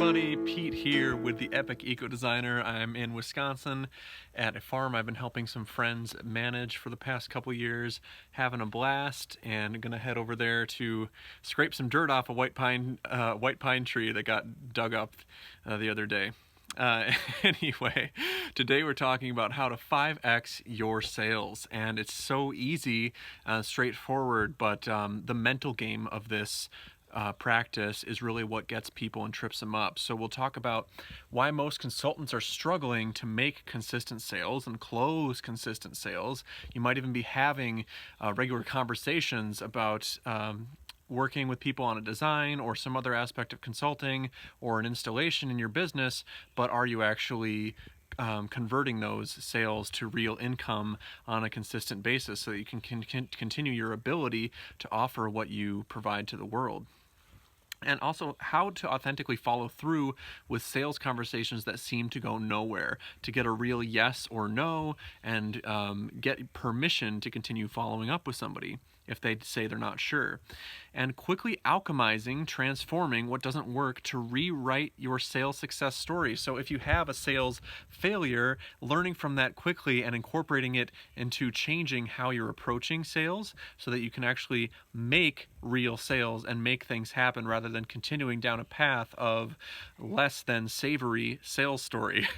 everybody, Pete here with the Epic Eco Designer. I'm in Wisconsin at a farm I've been helping some friends manage for the past couple years, having a blast, and gonna head over there to scrape some dirt off a white pine tree that got dug up the other day. Anyway, today we're talking about how to 5x your sales, and it's so easy, straightforward, but the mental game of this practice is really what gets people and trips them up. So we'll talk about why most consultants are struggling to make consistent sales and close consistent sales. You might even be having regular conversations about working with people on a design or some other aspect of consulting or an installation in your business, but are you actually converting those sales to real income on a consistent basis so that you can continue your ability to offer what you provide to the world? And also how to authentically follow through with sales conversations that seem to go nowhere, to get a real yes or no, and get permission to continue following up with somebody if they say they're not sure. And quickly alchemizing, transforming what doesn't work to rewrite your sales success story. So if you have a sales failure, learning from that quickly and incorporating it into changing how you're approaching sales so that you can actually make real sales and make things happen rather than continuing down a path of less than savory sales story.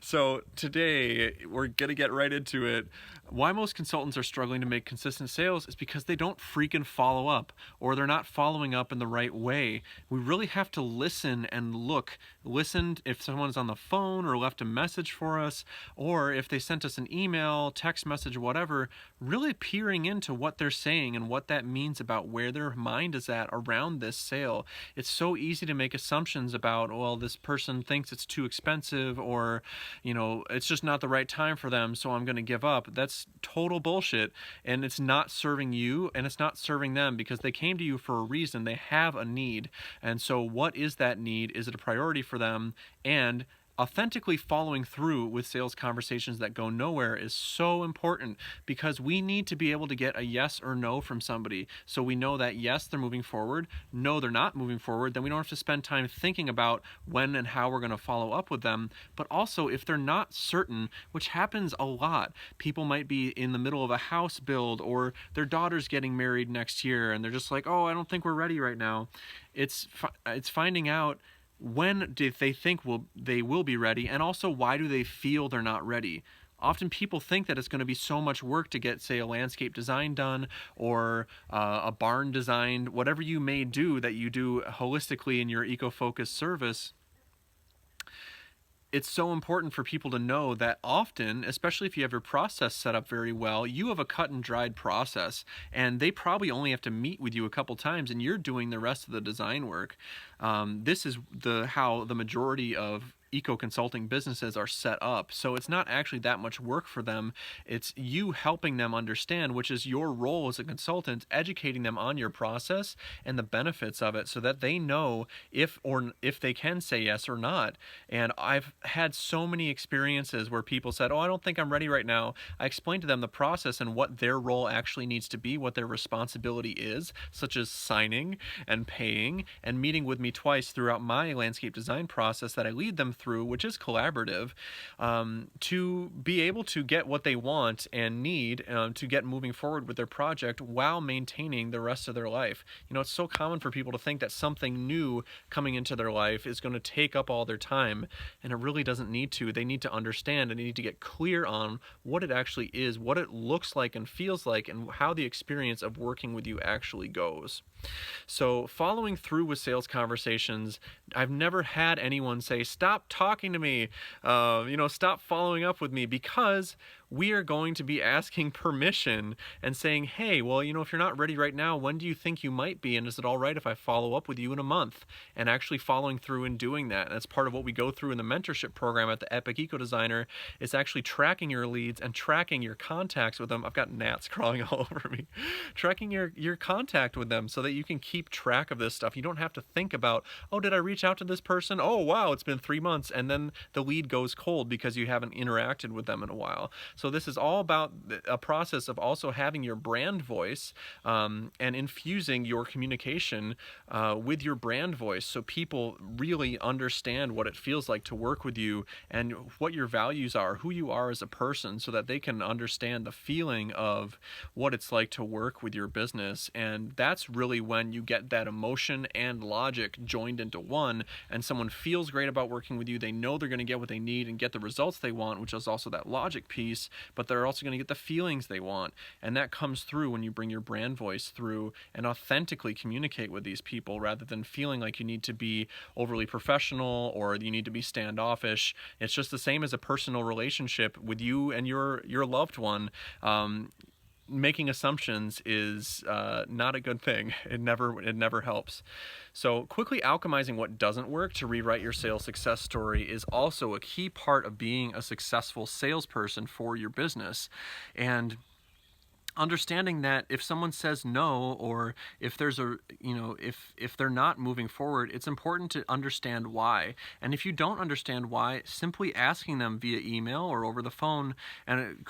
So today we're going to get right into it. Why most consultants are struggling to make consistent sales is because they don't freaking follow up, or they're not following up in the right way. We really have to listen and look. Listen if someone's on the phone or left a message for us, or if they sent us an email, text message, whatever, really peering into what they're saying and what that means about where their mind is at around this sale. It's so easy to make assumptions about, well, this person thinks it's too expensive, or it's just not the right time for them, so I'm going to give up. That's total bullshit, and it's not serving you and it's not serving them, because they came to you for a reason. They have a need, and so what is that need? Is it a priority for them? And authentically following through with sales conversations that go nowhere is so important, because we need to be able to get a yes or no from somebody. So we know that yes, they're moving forward. No, they're not moving forward. Then we don't have to spend time thinking about when and how we're going to follow up with them. But also, if they're not certain, which happens a lot, people might be in the middle of a house build, or their daughter's getting married next year, and they're just like, oh, I don't think we're ready right now. It's finding out when do they think they will be ready, and also why do they feel they're not ready. Often people think that it's going to be so much work to get, say, a landscape design done, or a barn designed, whatever you may do that you do holistically in your eco-focused service. It's so important for people to know that often, especially if you have your process set up very well, you have a cut and dried process, and they probably only have to meet with you a couple times, and you're doing the rest of the design work. This is how the majority of eco-consulting businesses are set up. So it's not actually that much work for them. It's you helping them understand, which is your role as a consultant, educating them on your process and the benefits of it so that they know if they can say yes or not. And I've had so many experiences where people said, oh, I don't think I'm ready right now. I explained to them the process and what their role actually needs to be, what their responsibility is, such as signing and paying and meeting with me twice throughout my landscape design process that I lead them through, which is collaborative, to be able to get what they want and need to get moving forward with their project while maintaining the rest of their life. It's so common for people to think that something new coming into their life is going to take up all their time, and it really doesn't need to. They need to understand, and they need to get clear on what it actually is, what it looks like and feels like, and how the experience of working with you actually goes. So following through with sales conversations, I've never had anyone say, stop talking to me, stop following up with me, because we are going to be asking permission and saying, hey, well, if you're not ready right now, when do you think you might be? And is it all right if I follow up with you in a month? And actually following through and doing that. And that's part of what we go through in the mentorship program at the Epic Eco Designer, is actually tracking your leads and tracking your contacts with them. I've got gnats crawling all over me. Tracking your contact with them so that you can keep track of this stuff. You don't have to think about, oh, did I reach out to this person? Oh, wow, it's been 3 months. And then the lead goes cold because you haven't interacted with them in a while. So this is all about a process of also having your brand voice, and infusing your communication with your brand voice, so people really understand what it feels like to work with you and what your values are, who you are as a person, so that they can understand the feeling of what it's like to work with your business. And that's really when you get that emotion and logic joined into one, and someone feels great about working with you. They know they're going to get what they need and get the results they want, which is also that logic piece, but they're also going to get the feelings they want. And that comes through when you bring your brand voice through and authentically communicate with these people, rather than feeling like you need to be overly professional or you need to be standoffish. It's just the same as a personal relationship with you and your loved one. Making assumptions is not a good thing. It never helps. So quickly alchemizing what doesn't work to rewrite your sales success story is also a key part of being a successful salesperson for your business. And understanding that if someone says no, or if there's a, if they're not moving forward, it's important to understand why. And if you don't understand why, simply asking them via email or over the phone, and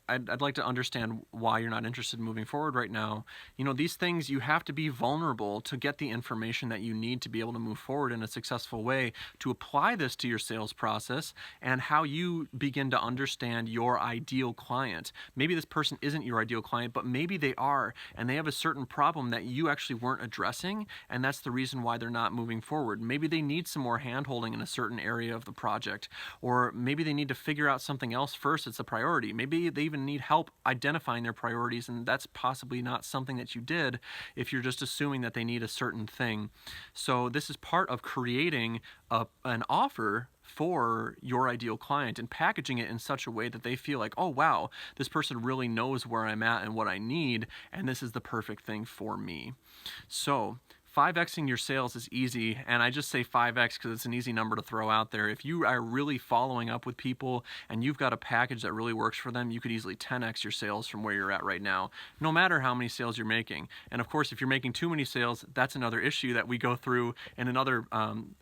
I'd like to understand why you're not interested in moving forward right now. These things, you have to be vulnerable to get the information that you need to be able to move forward in a successful way, to apply this to your sales process and how you begin to understand your ideal client. Maybe this person isn't your ideal client, but maybe they are, and they have a certain problem that you actually weren't addressing, and that's the reason why they're not moving forward. Maybe they need some more hand-holding in a certain area of the project, or maybe they need to figure out something else first. It's a priority. Maybe they even need help identifying their priorities, and that's possibly not something that you did if you're just assuming that they need a certain thing. So this is part of creating an offer for your ideal client and packaging it in such a way that they feel like, oh wow, this person really knows where I'm at and what I need, and this is the perfect thing for me. So 5xing your sales is easy, and I just say 5x because it's an easy number to throw out there. If you are really following up with people and you've got a package that really works for them, you could easily 10x your sales from where you're at right now, no matter how many sales you're making. And of course, if you're making too many sales, that's another issue that we go through in another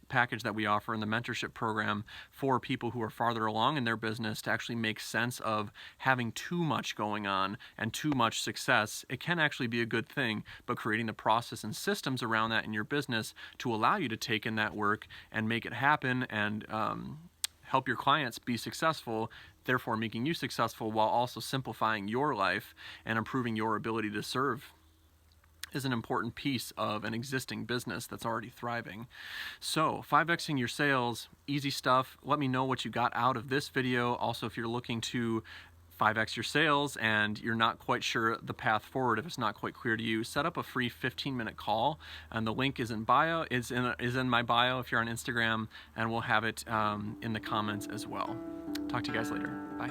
package that we offer in the mentorship program for people who are farther along in their business, to actually make sense of having too much going on and too much success. It can actually be a good thing, but creating the process and systems around that in your business to allow you to take in that work and make it happen, and help your clients be successful, therefore making you successful, while also simplifying your life and improving your ability to serve, is an important piece of an existing business that's already thriving. So 5xing your sales, easy stuff. Let me know what you got out of this video. Also, if you're looking to 5x your sales and you're not quite sure the path forward, if it's not quite clear to you, set up a free 15-minute call, and the link is in my bio if you're on Instagram, and we'll have it in the comments as well. Talk to you guys later. Bye.